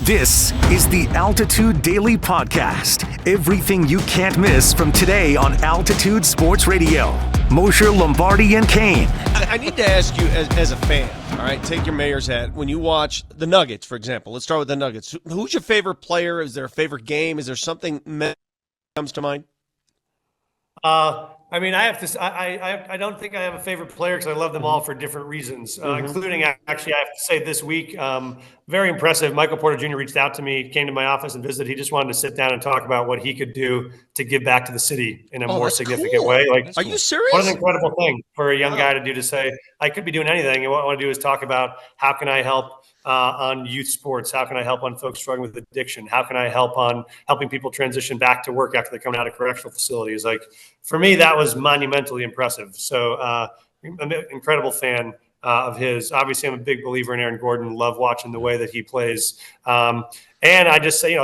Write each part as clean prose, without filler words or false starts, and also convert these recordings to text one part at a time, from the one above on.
This is the Altitude Daily Podcast. Everything you can't miss from today on Altitude Sports Radio. Mosher, Lombardi, and Kane. I need to ask you, as a fan, all right, take your mayor's hat. When you watch the Nuggets, for example, let's start with the Nuggets. Who's your favorite player? Is there a favorite game? Is there something that comes to mind? I mean, I have to. I don't think I have a favorite player because I love them all for different reasons, including actually I have to say this week, very impressive. Michael Porter Jr. reached out to me, came to my office and visited. He just wanted to sit down and talk about what he could do to give back to the city in a more significant way. Like, are you serious? What an incredible thing for a young guy to do, to say, I could be doing anything. And what I want to do is talk about how can I help on youth sports? How can I help on folks struggling with addiction? How can I help on helping people transition back to work after they come out of correctional facilities? Like, for me, that was monumentally impressive. So I'm an incredible fan of his. Obviously, I'm a big believer in Aaron Gordon. Love watching the way that he plays. And I just say,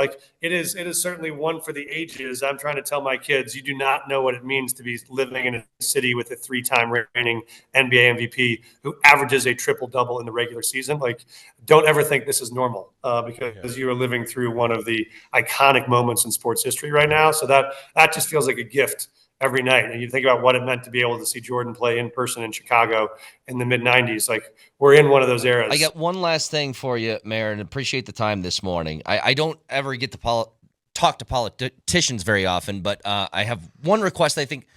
it is certainly one for the ages. I'm trying to tell my kids, you do not know what it means to be living in a city with a 3-time reigning NBA MVP who averages a triple-double in the regular season. Like, don't ever think this is normal because you are living through one of the iconic moments in sports history right now. So that just feels like a gift every night. And you think about what it meant to be able to see Jordan play in person in Chicago in the mid-90s. Like, we're in one of those eras. I got one last thing for you, Mayor, and appreciate the time this morning. I don't ever get to talk to politicians very often, but I have one request that I think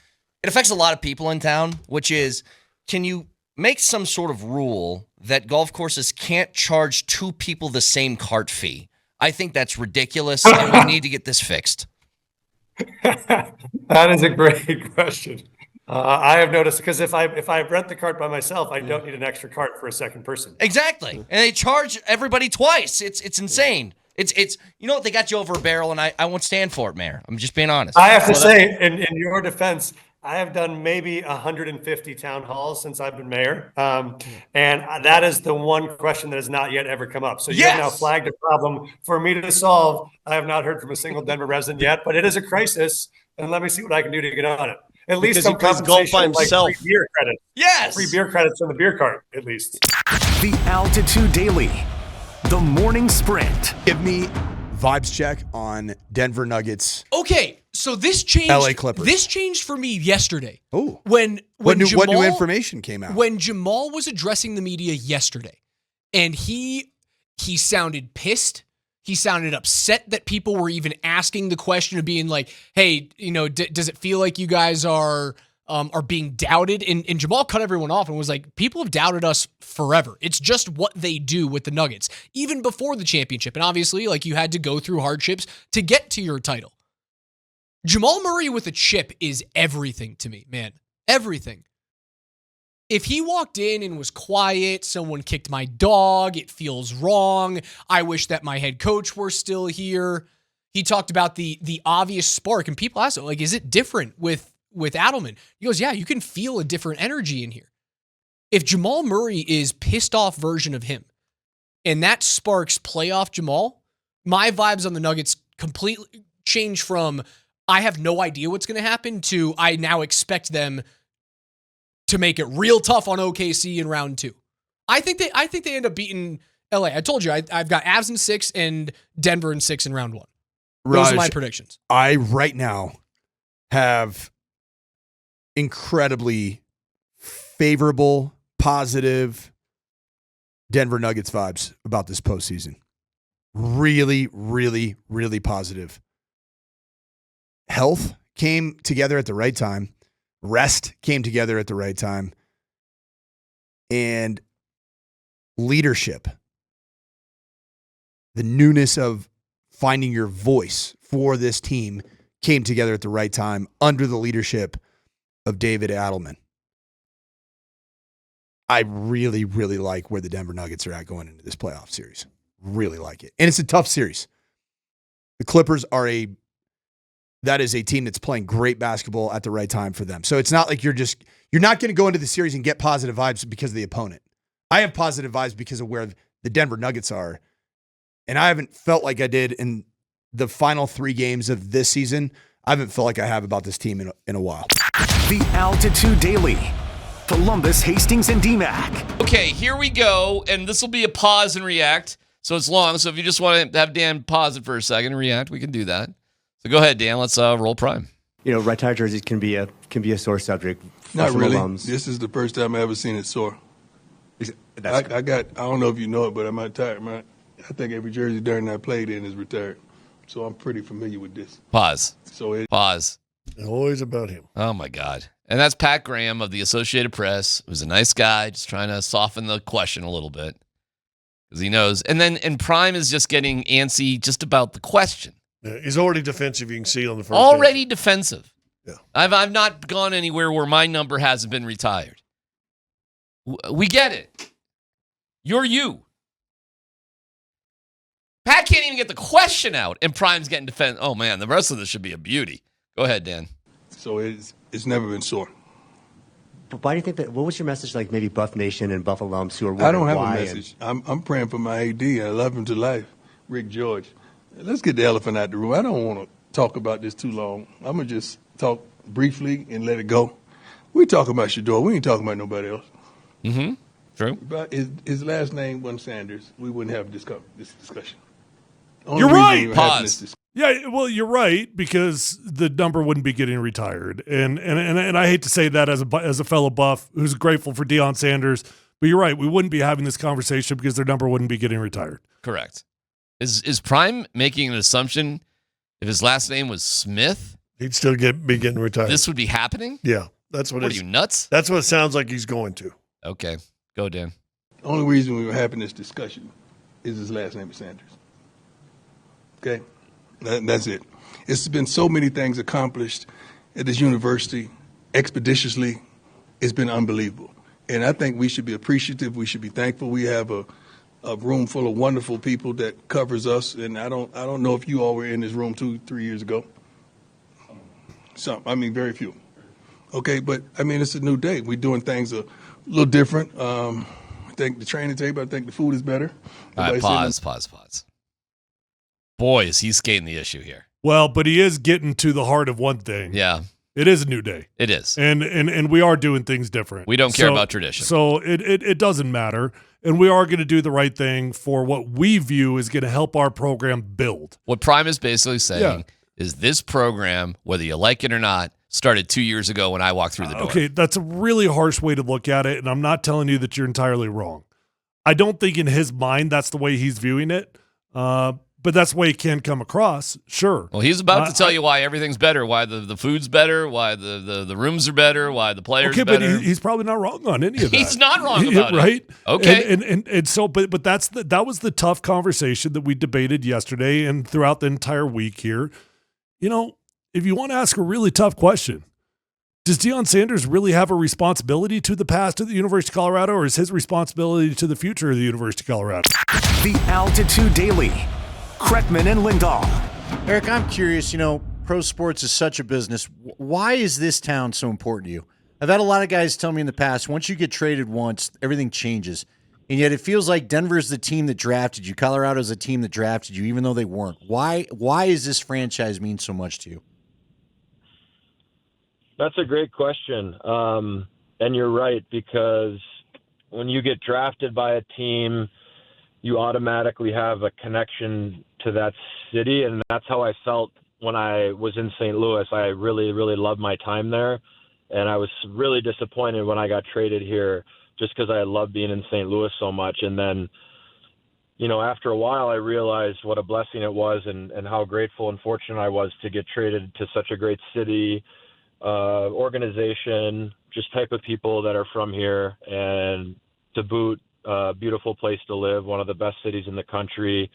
it affects a lot of people in town, which is, can you make some sort of rule that golf courses can't charge 2 people the same cart fee? I think that's ridiculous, and we need to get this fixed. That is a great question. I have noticed, because if I rent the cart by myself, I don't need an extra cart for a second person. Exactly, and they charge everybody twice. It's insane. It's what, they got you over a barrel, and I won't stand for it, Mayor. I'm just being honest. I have to say, in your defense, I have done maybe 150 town halls since I've been mayor, and that is the one question that has not yet ever come up. So you have now flagged a problem for me to solve. I have not heard from a single Denver resident yet, but it is a crisis, and let me see what I can do to get on it. At least some golf by himself. Like free beer credit. Yes, free beer credits on the beer cart, at least. The Altitude Daily, the morning sprint. Give me vibes check on Denver Nuggets. Okay, so this changed. LA Clippers. This changed for me yesterday. Oh, when what Jamal, new information came out? When Jamal was addressing the media yesterday, and he sounded pissed. He sounded upset that people were even asking the question of being like, "Hey, does it feel like you guys are being doubted?" And Jamal cut everyone off and was like, "People have doubted us forever. It's just what they do with the Nuggets, even before the championship. And obviously, like, you had to go through hardships to get to your title." Jamal Murray with a chip is everything to me, man. Everything. If he walked in and was quiet, someone kicked my dog, it feels wrong, I wish that my head coach were still here. He talked about the obvious spark, and people asked him, like, is it different with Adelman? He goes, yeah, you can feel a different energy in here. If Jamal Murray is pissed off version of him, and that sparks playoff Jamal, my vibes on the Nuggets completely change from I have no idea what's going to happen to I now expect them to make it real tough on OKC in round 2. I think they end up beating LA. I told you I've got Avs in 6 and Denver in 6 in round 1. Those are my predictions. I right now have incredibly favorable, positive Denver Nuggets vibes about this postseason. Really, really, really positive. Health came together at the right time. Rest came together at the right time. And leadership, the newness of finding your voice for this team, came together at the right time under the leadership of David Adelman. I really, really like where the Denver Nuggets are at going into this playoff series. Really like it. And it's a tough series. The Clippers that is a team that's playing great basketball at the right time for them. So it's not like you're not going to go into the series and get positive vibes because of the opponent. I have positive vibes because of where the Denver Nuggets are. And I haven't felt like I did in the final 3 games of this season. I haven't felt like I have about this team in a while. The Altitude Daily, Columbus, Hastings, and DMAC. Okay, here we go, and this will be a pause and react. So it's long. So if you just want to have Dan pause it for a second and react, we can do that. So go ahead, Dan. Let's roll Prime. Retired jerseys can be a sore subject. Not really. Alums. This is the first time I ever seen it sore. I don't know if you know it, but I'm retired, man. I think every jersey Darren I played in is retired. So I'm pretty familiar with this. Pause. Pause. Always about him. Oh, my God. And that's Pat Graham of the Associated Press, who's a nice guy, just trying to soften the question a little bit because he knows. And Prime is just getting antsy just about the question. Yeah, he's already defensive, you can see on the first Already defensive. Yeah. I've not gone anywhere where my number hasn't been retired. We get it. You're you. Pat can't even get the question out, and Prime's getting defensive. Oh, man, the rest of this should be a beauty. Go ahead, Dan. So it's never been sore. But why do you think that? What was your message like? Maybe Buff Nation and Buff alums who are I don't have why a message. I'm praying for my AD. I love him to life, Rick George. Let's get the elephant out the room. I don't want to talk about this too long. I'm going to just talk briefly and let it go. We talking about Shedeur. We ain't talking about nobody else. Mm-hmm. True. But his last name wasn't Sanders. We wouldn't have this discussion. You're right. Pause. Yeah, well, you're right because the number wouldn't be getting retired, and I hate to say that as a fellow Buff who's grateful for Deion Sanders, but you're right. We wouldn't be having this conversation because their number wouldn't be getting retired. Correct. Is Prime making an assumption if his last name was Smith, he'd still be getting retired? This would be happening? Yeah, that's what. What are you, nuts? That's what it sounds like he's going to. Okay, go Dan. The only reason we were having this discussion is his last name is Sanders. Okay, that's it. It's been so many things accomplished at this university expeditiously. It's been unbelievable, and I think we should be appreciative. We should be thankful. We have a room full of wonderful people that covers us, and I don't know if you all were in this room 2-3 years ago. Very few. Okay, but it's a new day. We're doing things a little different. I think the training table, I think the food is better. All right, pause. Boy, is he skating the issue here. Well, but he is getting to the heart of one thing. Yeah. It is a new day. It is. And we are doing things different. We don't care about tradition. So it doesn't matter. And we are going to do the right thing for what we view is going to help our program build. What Prime is basically saying is this program, whether you like it or not, started 2 years ago when I walked through the door. Okay, that's a really harsh way to look at it, and I'm not telling you that you're entirely wrong. I don't think in his mind that's the way he's viewing it, but that's the way it can come across, sure. Well, he's about to tell you why everything's better, why the food's better, why the rooms are better, why the players are better. But he's probably not wrong on any of that. He's not wrong about right? it. Okay. And so, but that was the tough conversation that we debated yesterday and throughout the entire week here. If you want to ask a really tough question, does Deion Sanders really have a responsibility to the past of the University of Colorado, or is his responsibility to the future of the University of Colorado? The Altitude Daily. Kreckman and Lindahl. Erik, I'm curious, pro sports is such a business. Why is this town so important to you? I've had a lot of guys tell me in the past, once you get traded once, everything changes. And yet it feels like Denver's the team that drafted you. Colorado's the team that drafted you, even though they weren't. Why is this franchise mean so much to you? That's a great question. And you're right, because when you get drafted by a team, you automatically have a connection to that city. And that's how I felt when I was in St. Louis. I really, really loved my time there. And I was really disappointed when I got traded here just because I loved being in St. Louis so much. And then, after a while, I realized what a blessing it was and how grateful and fortunate I was to get traded to such a great city, organization, just type of people that are from here, and to boot, beautiful place to live, one of the best cities in the country.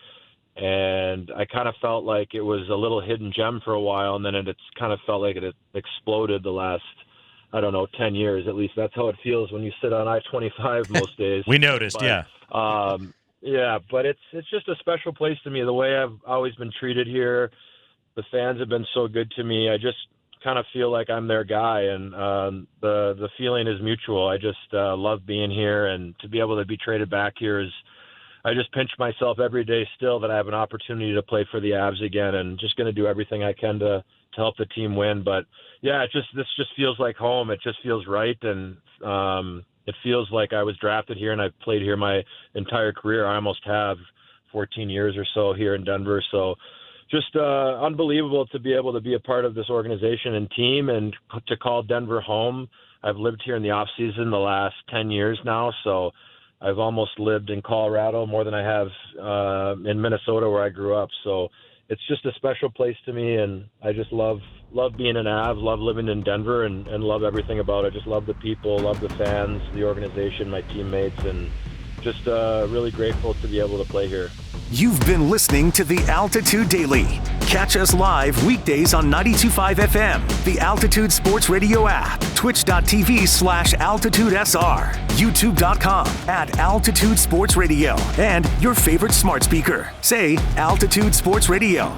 And I kind of felt like it was a little hidden gem for a while, and then it's kind of felt like it exploded the last, 10 years. At least that's how it feels when you sit on I-25 most days. We noticed, but, yeah. But it's just a special place to me, the way I've always been treated here. The fans have been so good to me. I just kind of feel like I'm their guy, and the feeling is mutual. I just love being here, and to be able to be traded back here is, I just pinch myself every day still that I have an opportunity to play for the Avs again, and just going to do everything I can to help the team win. But yeah, this just feels like home. It just feels right, and it feels like I was drafted here and I've played here my entire career. I almost have 14 years or so here in Denver. So just unbelievable to be able to be a part of this organization and team and to call Denver home. I've lived here in the off season the last 10 years now. So I've almost lived in Colorado more than I have in Minnesota where I grew up. So it's just a special place to me, and I just love being an Av, love living in Denver, and love everything about it. Just love the people, love the fans, the organization, my teammates, and just really grateful to be able to play here. You've been listening to the Altitude Daily. Catch us live weekdays on 92.5 FM, the Altitude Sports Radio app, twitch.tv/AltitudeSR, youtube.com/Altitude Sports Radio, and your favorite smart speaker. Say Altitude Sports Radio.